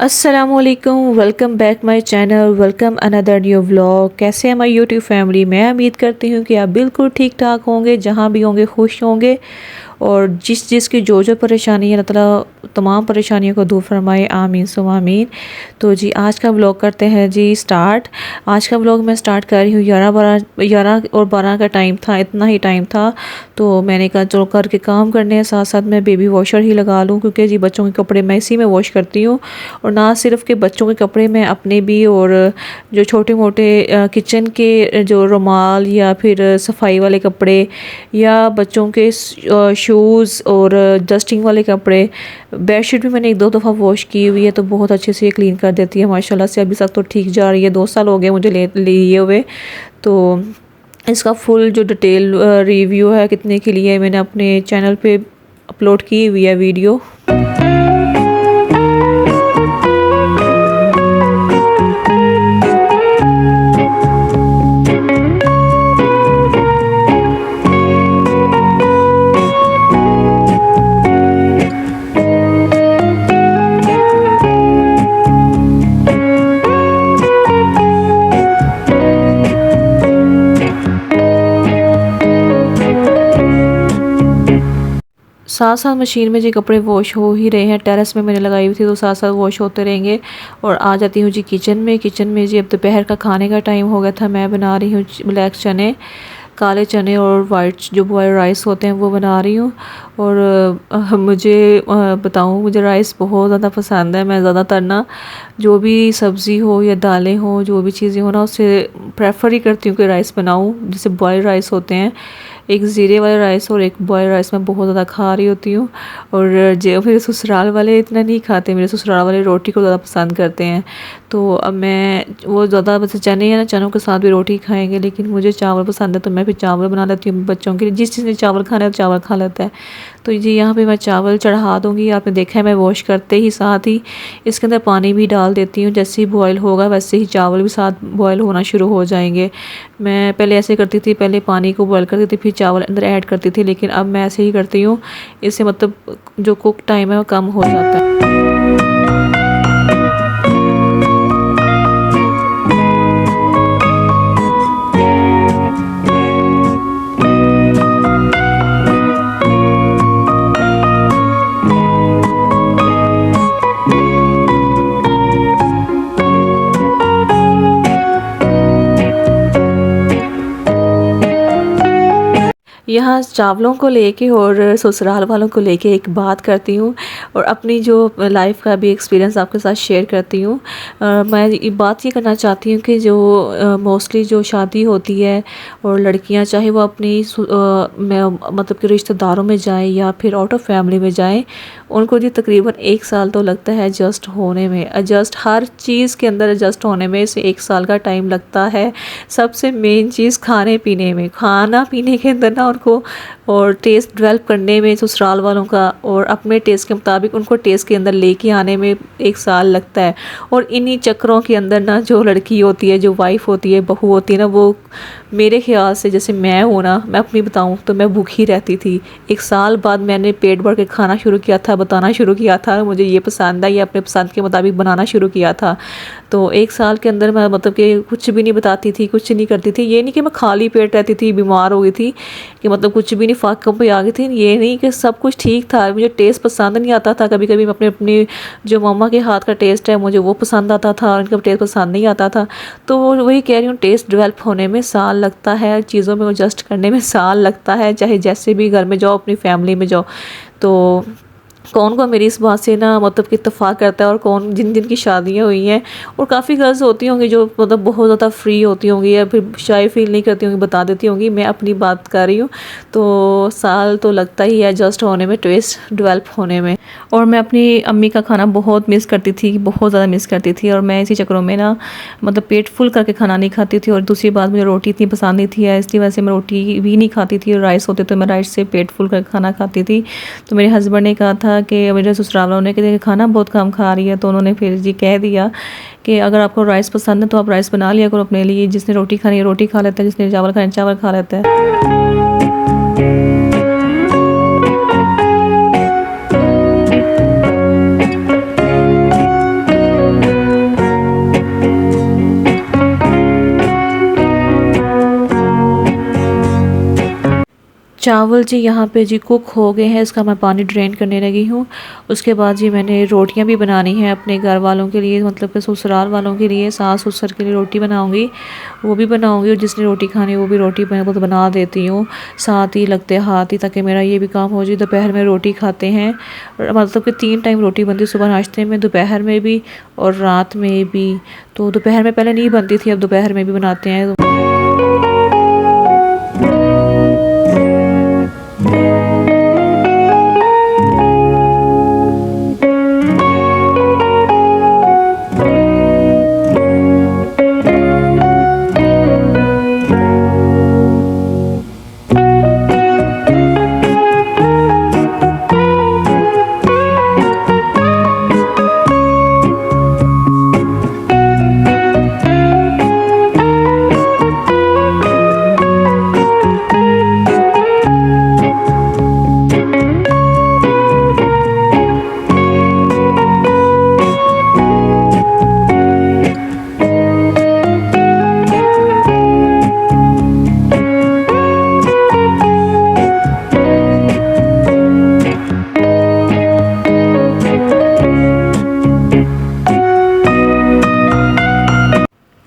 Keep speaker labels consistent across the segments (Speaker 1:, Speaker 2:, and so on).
Speaker 1: अस्सलामुअलैकुम, welcome back my channel, welcome another new vlog. कैसे हैं हमारी यूट्यूब फैमिली। मैं उम्मीद करती हूँ कि आप बिल्कुल ठीक ठाक होंगे, जहाँ भी होंगे खुश होंगे और जिस की जो परेशानी है अल्लाह ताला तमाम परेशानियों को दूर फरमाए, आमीन सुम्मा आमीन। तो जी आज का व्लॉग करते हैं जी स्टार्ट। आज का व्लॉग मैं स्टार्ट कर रही हूँ 11 और 12 का टाइम था, इतना ही टाइम था। तो मैंने कहा चलो करके काम करने हैं, साथ साथ मैं बेबी वॉशर ही लगा लूँ, क्योंकि जी बच्चों के कपड़े मैं इसी में वॉश करती हूँ। और ना सिर्फ के बच्चों के कपड़े मैं अपने भी, और जो छोटे मोटे किचन के जो रुमाल या फिर सफाई वाले कपड़े या बच्चों के शूज़ और डस्टिंग वाले कपड़े, बेडशीट भी मैंने 1-2 दफ़ा वॉश की हुई है, तो बहुत अच्छे से ये क्लीन कर देती है माशाल्लाह से। अभी तक तो ठीक जा रही है, 2 साल हो गए मुझे लिए हुए। तो इसका फुल जो डिटेल रिव्यू है कितने के लिए मैंने अपने चैनल पे अपलोड की हुई है वीडियो। साथ साथ मशीन में जी कपड़े वॉश हो ही रहे हैं, टेरेस में मैंने लगाई हुई थी, तो साथ साथ वॉश होते रहेंगे। और आ जाती हूँ जी किचन में जी अब दोपहर का खाने का टाइम हो गया था। मैं बना रही हूँ ब्लैक चने, काले चने और वाइट जो बॉयल राइस होते हैं वो बना रही हूँ। और मुझे बताऊँ, मुझे राइस बहुत ज़्यादा पसंद है। मैं ज़्यादातर ना जो भी सब्ज़ी हो या दालें हो, जो भी चीज़ें हो ना, उससे प्रेफर ही करती हूँ कि राइस बनाऊँ। जैसे बॉयल राइस होते हैं, एक ज़ीरे वाले राइस और एक बॉयल राइस मैं बहुत ज़्यादा खा रही होती हूँ। और जो मेरे ससुराल वाले इतना नहीं खाते, मेरे ससुराल वाले रोटी को ज़्यादा पसंद करते हैं। तो अब मैं वो ज़्यादा वैसे चने हैं ना, चनों के साथ भी रोटी खाएंगे, लेकिन मुझे चावल पसंद है, तो मैं फिर चावल बना लेती हूँ बच्चों के लिए। जिस चीज़ ने चावल खाना है चावल खा लेता है। तो जी यहाँ पे मैं चावल चढ़ा दूँगी। आपने देखा है मैं वॉश करते ही साथ ही इसके अंदर पानी भी डाल देती हूँ। जैसे ही बॉयल होगा वैसे ही चावल भी साथ बॉयल होना शुरू हो जाएंगे। मैं पहले ऐसे करती थी, पहले पानी को बॉयल करती थी फिर चावल अंदर ऐड करती थी, लेकिन अब मैं ऐसे ही करती हूँ। इससे मतलब जो कुक टाइम है वो कम हो जाता है। यहाँ चावलों को लेके और ससुराल वालों को लेके एक बात करती हूँ, और अपनी जो लाइफ का भी एक्सपीरियंस आपके साथ शेयर करती हूँ। मैं बात ये करना चाहती हूँ कि जो मोस्टली जो शादी होती है और लड़कियाँ, चाहे वो अपनी मतलब कि रिश्तेदारों में जाएं या फिर आउट ऑफ फैमिली में जाएं, उनको जी तकरीबन 1 साल तो लगता है एडजस्ट होने में। एडजस्ट हर चीज़ के अंदर एडजस्ट होने में से 1 साल का टाइम लगता है। सबसे मेन चीज़ खाने पीने में, खाना पीने के अंदर ना उनको और टेस्ट डेवलप करने में ससुराल वालों का, और अपने टेस्ट के मुताबिक उनको टेस्ट के अंदर लेके आने में 1 साल लगता है। और इन्हीं चक्करों के अंदर ना जो लड़की होती है, जो वाइफ़ होती है, बहू होती है ना, वो मेरे ख्याल से, जैसे मैं हूँ ना, मैं अपनी बताऊँ तो मैं भूखी रहती थी। 1 साल बाद मैंने पेट भर के खाना शुरू किया था, बताना शुरू किया था मुझे ये पसंद है, ये अपने पसंद के मुताबिक बनाना शुरू किया था। तो 1 साल के अंदर मैं मतलब कि कुछ भी नहीं बताती थी, कुछ नहीं करती थी। ये नहीं कि मैं खाली पेट रहती थी, बीमार हो गई थी, कि मतलब कुछ भी नहीं, फाकों पे आ गई थी। ये नहीं कि सब कुछ ठीक था, मुझे टेस्ट पसंद नहीं आता था। कभी कभी मैं अपनी जो मम्मा के हाथ का टेस्ट है मुझे वो पसंद आता था, और इनका टेस्ट पसंद नहीं आता था। तो वही कह रही हूँ, टेस्ट डेवलप होने में साल लगता है, चीज़ों में एडजस्ट करने में साल लगता है, चाहे जैसे भी घर में जाओ, अपनी फैमिली में जाओ। तो कौन को मेरी इस बात से ना मतलब कि इत्तेफाक करता है, और कौन जिन जिन की शादियाँ हुई हैं, और काफ़ी गर्ल्स होती होंगी जो मतलब बहुत ज़्यादा फ्री होती होंगी या फिर शाय फील नहीं करती होंगी, बता देती होंगी। मैं अपनी बात कर रही हूँ। तो साल तो लगता ही है एडजस्ट होने में, टेस्ट डेवलप होने में। और मैं अपनी अम्मी का खाना बहुत मिस करती थी, बहुत ज़्यादा मिस करती थी। और मैं इसी चक्करों में ना मतलब पेट फुल करके खाना नहीं खाती थी। और दूसरी बात, मुझे रोटी इतनी पसंद नहीं थी, इसकी वजह से मैं रोटी भी नहीं खाती थी। और राइस होते तो मैं राइस से पेट फुल करके खाना खाती थी। तो मेरे हस्बैंड ने कहा था कि मेरे ससुराल वालों ने कि खाना बहुत कम खा रही है, तो उन्होंने फिर जी कह दिया कि अगर आपको राइस पसंद है तो आप राइस बना लिया करो अपने लिए। जिसने रोटी खानी है रोटी खा लेता है, जिसने चावल खाने चावल खा लेता है। चावल जी यहाँ पे जी कुक हो गए हैं, इसका मैं पानी ड्रेन करने लगी हूँ। उसके बाद जी मैंने रोटियाँ भी बनानी हैं अपने घर वालों के लिए, मतलब कि ससुराल वालों के लिए, सास ससुर के लिए रोटी बनाऊँगी, वो भी बनाऊँगी, और जिसने रोटी खानी वो भी रोटी मैं वो तो बना देती हूँ साथ ही लगते हाथ ही, ताकि मेरा ये भी काम हो जाए। दोपहर में रोटी खाते हैं, मतलब कि 3 टाइम रोटी बनती है, सुबह नाश्ते में, दोपहर में भी और रात में भी। तो दोपहर में पहले नहीं बनती थी, अब दोपहर में भी बनाते हैं।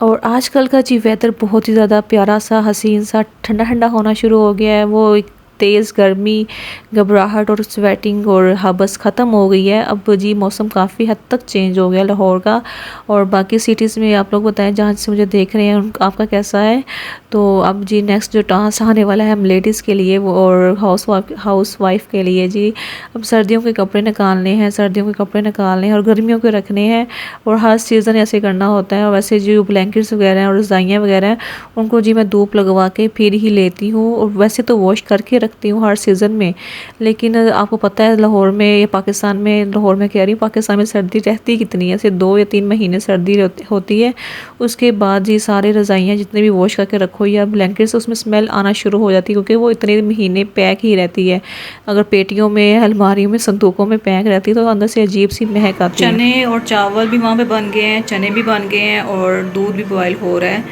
Speaker 1: और आजकल का जी वेदर बहुत ही ज़्यादा प्यारा सा, हसीन सा, ठंडा ठंडा होना शुरू हो गया है। वो एक तेज़ गर्मी, घबराहट और स्वेटिंग और हबस ख़त्म हो गई है। अब जी मौसम काफ़ी हद तक चेंज हो गया लाहौर का, और बाकी सिटीज़ में आप लोग बताएं जहाँ से मुझे देख रहे हैं आपका कैसा है। तो अब जी नेक्स्ट जो टास्क आने वाला है हम लेडीज़ के लिए वो, और हाउस वाइफ के लिए जी, अब सर्दियों के कपड़े निकालने हैं, सर्दियों के कपड़े निकालने हैं और गर्मियों के रखने हैं, और हर सीज़न ऐसे करना होता है। और वैसे जो ब्लैंकेट्स वगैरह हैं और रज़ाइयाँ वगैरह हैं उनको जी मैं धूप लगवा के फिर ही लेती हूँ, और वैसे तो वॉश करके रखती हूँ हर सीज़न में। लेकिन आपको पता है लाहौर में या पाकिस्तान में, लाहौर में कह रही हूँ, पाकिस्तान में सर्दी रहती कितनी है, सिर्फ 2 या 3 महीने सर्दी होती है। उसके बाद जी सारे रज़ाइयाँ जितने भी वॉश करके रखो या ब्लैंकेट्स, उसमें स्मेल आना शुरू हो जाती है, क्योंकि वो इतने महीने पैक ही रहती है। अगर पेटियों में, अलमारियों में, संदूकों में पैक रहती है तो अंदर से अजीब सी महक आती है। चने और चावल भी वहाँ पे बन गए हैं, चने भी बन गए हैं और दूध भी बॉयल हो रहा है।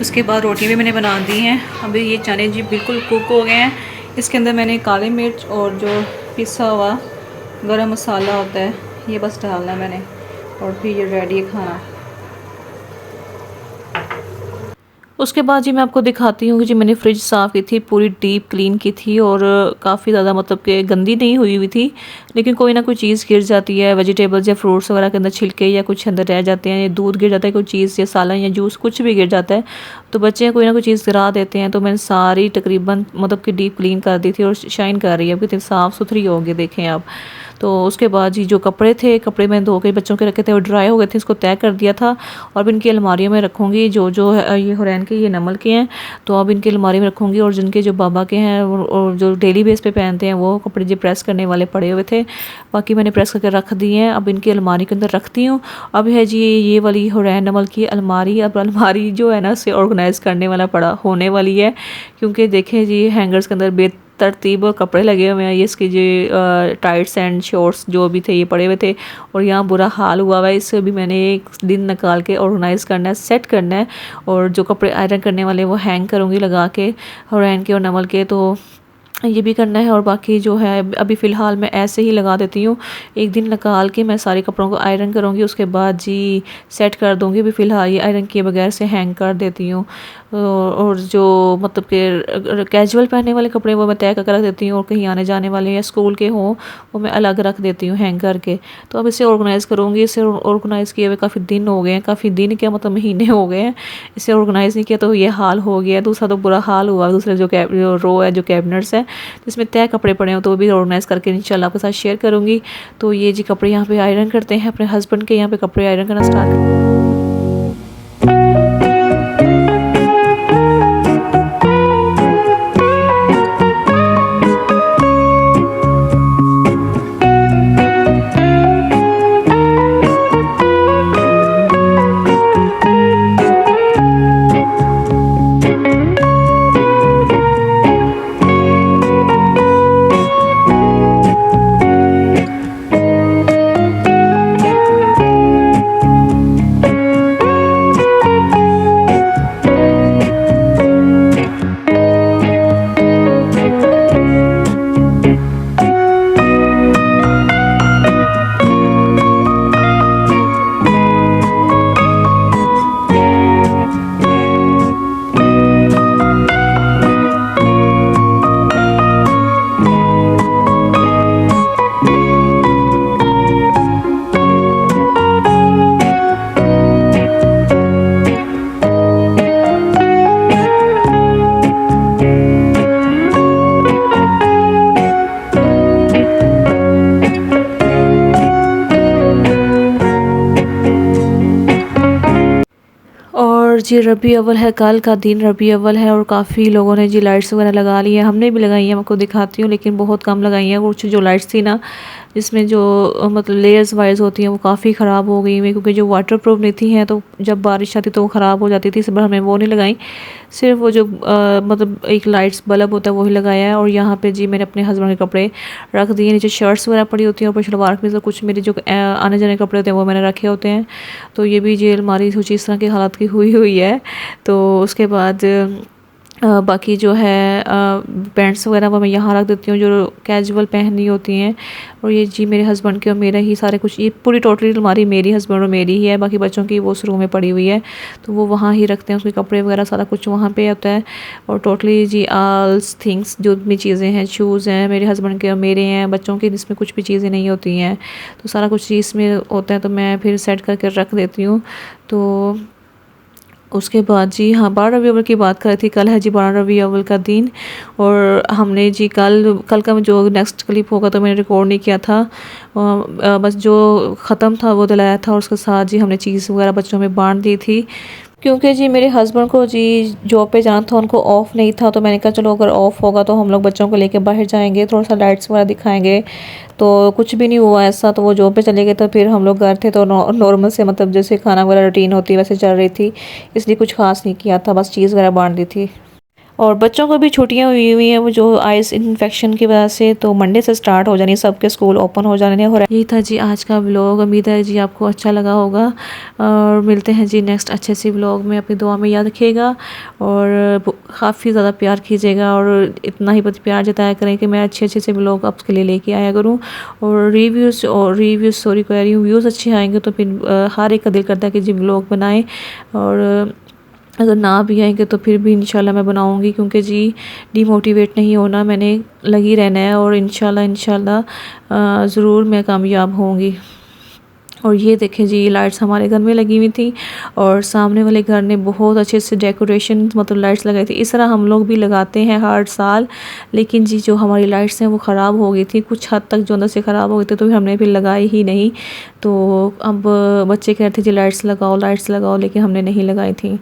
Speaker 1: उसके बाद रोटी भी मैंने बना दी हैं। अभी ये चने जी बिल्कुल कुक हो गए हैं। इसके अंदर मैंने काली मिर्च और जो पिसा हुआ गरम मसाला होता है ये बस डालना है मैंने, और फिर ये रेडी है खाना। उसके बाद जी मैं आपको दिखाती हूँ कि जी मैंने फ्रिज साफ़ की थी, पूरी डीप क्लीन की थी, और काफ़ी ज़्यादा मतलब कि गंदी नहीं हुई हुई थी, लेकिन कोई ना कोई चीज़ गिर जाती है, वेजिटेबल्स या फ्रूट्स वगैरह के अंदर छिलके या कुछ अंदर रह जाते हैं, दूध गिर जाता है, कोई चीज़ या सालन या जूस कुछ भी गिर जाता है, तो बच्चे कोई ना कोई चीज़ गिरा देते हैं। तो मैंने सारी तकरीबन मतलब कि डीप क्लीन कर दी थी, और शाइन कर रही है, अब कितनी साफ़ सुथरी होगी देखें आप। तो उसके बाद जी जो कपड़े थे, कपड़े मैंने धो के बच्चों के रखे थे, वो ड्राई हो गए थे, इसको तय कर दिया था। और अब इनकी अलमारियों में रखूँगी, जो जो है ये हुरैन के, ये नमल के हैं, तो अब इनकी अलमारी में रखूँगी। और जिनके जो बाबा के हैं और जो डेली बेस पे पहनते हैं वो कपड़े जो प्रेस करने वाले पड़े हुए थे, बाकी मैंने प्रेस करके रख दिए हैं। अब इनकी अलमारी के अंदर रखती हूँ। अब है जी ये वाली हुरैन नमल की अलमारी, अब अलमारी जो है ना से ऑर्गेनाइज़ करने वाला पड़ा होने वाली है, क्योंकि देखें जी हैंगर्स के अंदर तरतीब और कपड़े लगे हुए हैं। ये इसके जो टाइट्स एंड शॉर्ट्स जो भी थे ये पड़े हुए थे, और यहाँ बुरा हाल हुआ हुआ है। इससे भी मैंने एक दिन निकाल के ऑर्गेनाइज़ करना है, सेट करना है, और जो कपड़े आयरन करने वाले वो हैंग करूँगी लगा के, हुरैन के और नमल के, तो ये भी करना है। और बाकी जो है अभी फ़िलहाल मैं ऐसे ही लगा देती हूँ, एक दिन निकाल के मैं सारे कपड़ों को आयरन करूँगी, उसके बाद जी सेट कर दूँगी। अभी फ़िलहाल ये आयरन किए बगैर से हैंग कर देती हूँ। और जो मतलब कि कैजुअल पहनने वाले कपड़े वो मैं तय करके रख देती हूँ, और कहीं आने जाने वाले या स्कूल के हों वो मैं अलग रख देती हूँ हैंग करके। तो अब इसे ऑर्गेनाइज़ करूँगी। इसे ऑर्गेनाइज़ किए हुए काफ़ी दिन हो गए हैं, काफ़ी दिन क्या मतलब महीने हो गए हैं, इसे ऑर्गेनाइज़ नहीं किया तो ये हाल हो गया। दूसरा तो बुरा हाल हुआ, दूसरे जो रो है, जो कैबिनेट्स है जिसमें तय कपड़े पड़े हैं, तो वो भी ऑर्गेनाइज़ करके इंशाल्लाह आपके साथ शेयर करूँगी। तो ये जी कपड़े यहाँ पे आयरन करते हैं, अपने हस्बैंड के यहाँ पे कपड़े आयरन करना स्टार्ट। और जी रबी अव्वल है, कल का दिन रबी अव्वल है और काफ़ी लोगों ने जी लाइट्स वगैरह लगा ली है। हमने भी लगाई है, मैं आपको दिखाती हूँ, लेकिन बहुत कम लगाई हैं। कुछ जो लाइट्स थी ना, जिसमें जो मतलब लेयर्स वाइज होती हैं, वो काफ़ी ख़राब हो गई हैं, क्योंकि जो वाटर प्रूफ नहीं थी हैं, तो जब बारिश आती तो वो ख़राब हो जाती थी। इस बार हमने वो नहीं लगाई, सिर्फ वो जो मतलब एक लाइट्स बल्ब होता है वही लगाया है। और यहाँ पे जी मैंने अपने हस्बैंड के कपड़े रख दिए, नीचे शर्ट्स वगैरह पड़ी होती हैं, ऊपर शलवार कमीज़, कुछ मेरे जो आने जाने के कपड़े होते हैं वो मैंने रखे होते हैं। तो ये भी जी अलमारी कुछ इस तरह की हालत की हुई है। तो उसके बाद बाकी जो है पैंट्स वगैरह वो मैं यहाँ रख देती हूँ, जो कैजुअल पहननी होती हैं। और ये जी मेरे हस्बैंड के और मेरा ही सारे कुछ, ये पूरी टोटली अलमारी मेरी हस्बैंड और मेरी ही है। बाकी बच्चों की वो उस रूम में पड़ी हुई है, तो वो वहाँ ही रखते हैं, उसके कपड़े वगैरह सारा कुछ वहाँ पे होता है। और टोटली जी ऑल थिंग्स जो भी चीज़ें हैं, शूज़ हैं मेरे हस्बैंड के और मेरे हैं, बच्चों की इसमें कुछ भी चीज़ें नहीं होती हैं, तो सारा कुछ इसमें होता है। तो मैं फिर सेट करके रख देती हूँ। तो उसके बाद जी हाँ, 12 रबी अव्वल की बात कर रही थी, कल है जी 12 रबी अव्वल का दिन। और हमने जी कल का जो नेक्स्ट क्लिप होगा तो मैंने रिकॉर्ड नहीं किया था, बस जो ख़त्म था वो दिलाया था। और उसके साथ जी हमने चीज़ वगैरह बच्चों में बांट दी थी, क्योंकि जी मेरे हस्बैंड को जी जॉब पे जाना था, उनको ऑफ़ नहीं था। तो मैंने कहा चलो अगर ऑफ़ होगा तो हम लोग बच्चों को लेके बाहर जाएंगे, थोड़ा सा लाइट्स वगैरह दिखाएंगे। तो कुछ भी नहीं हुआ ऐसा, तो वो जॉब पे चले गए। तो फिर हम लोग घर थे, तो नॉर्मल से मतलब जैसे खाना वगैरह रूटीन होती है वैसे चल रही थी, इसलिए कुछ खास नहीं किया था, बस चीज़ वगैरह बांट दी थी। और बच्चों को भी छुट्टियां हुई हैं, वो जो आइस इन्फेक्शन की वजह से, तो मंडे से स्टार्ट हो जानी, सबके स्कूल ओपन हो जाने हो रहा है। यही था जी आज का व्लॉग, उम्मीद है जी आपको अच्छा लगा होगा। और मिलते हैं जी नेक्स्ट अच्छे सी व्लॉग में, अपनी दुआ में याद रखिएगा और काफ़ी ज़्यादा प्यार कीजिएगा। और इतना ही प्यार जताया करें कि मैं अच्छे अच्छे से व्लॉग आपके लिए लेके आया करूँ। और रिव्यूज़ सॉरी कह रही हूँ, व्यूज़ अच्छे आएंगे तो फिर हर एक का दिल करता है कि जी व्लॉग बनाएँ। और अगर ना भी आएंगे तो फिर भी इंशाल्लाह मैं बनाऊंगी, क्योंकि जी डिमोटिवेट नहीं होना, मैंने लगी रहना है। और इंशाल्लाह ज़रूर मैं कामयाब होंगी। और ये देखें जी लाइट्स हमारे घर में लगी हुई थी, और सामने वाले घर ने बहुत अच्छे से डेकोरेशन मतलब लाइट्स लगाई थी। इस तरह हम लोग भी लगाते हैं हर साल, लेकिन जी जो हमारी लाइट्स हैं वो ख़राब हो गई थी, कुछ हद तक जो अंदर से ख़राब हो गई थी, तो फिर हमने फिर लगाई ही नहीं। तो अब बच्चे कह रहे थे जी लाइट्स लगाओ, लेकिन हमने नहीं लगाई थी।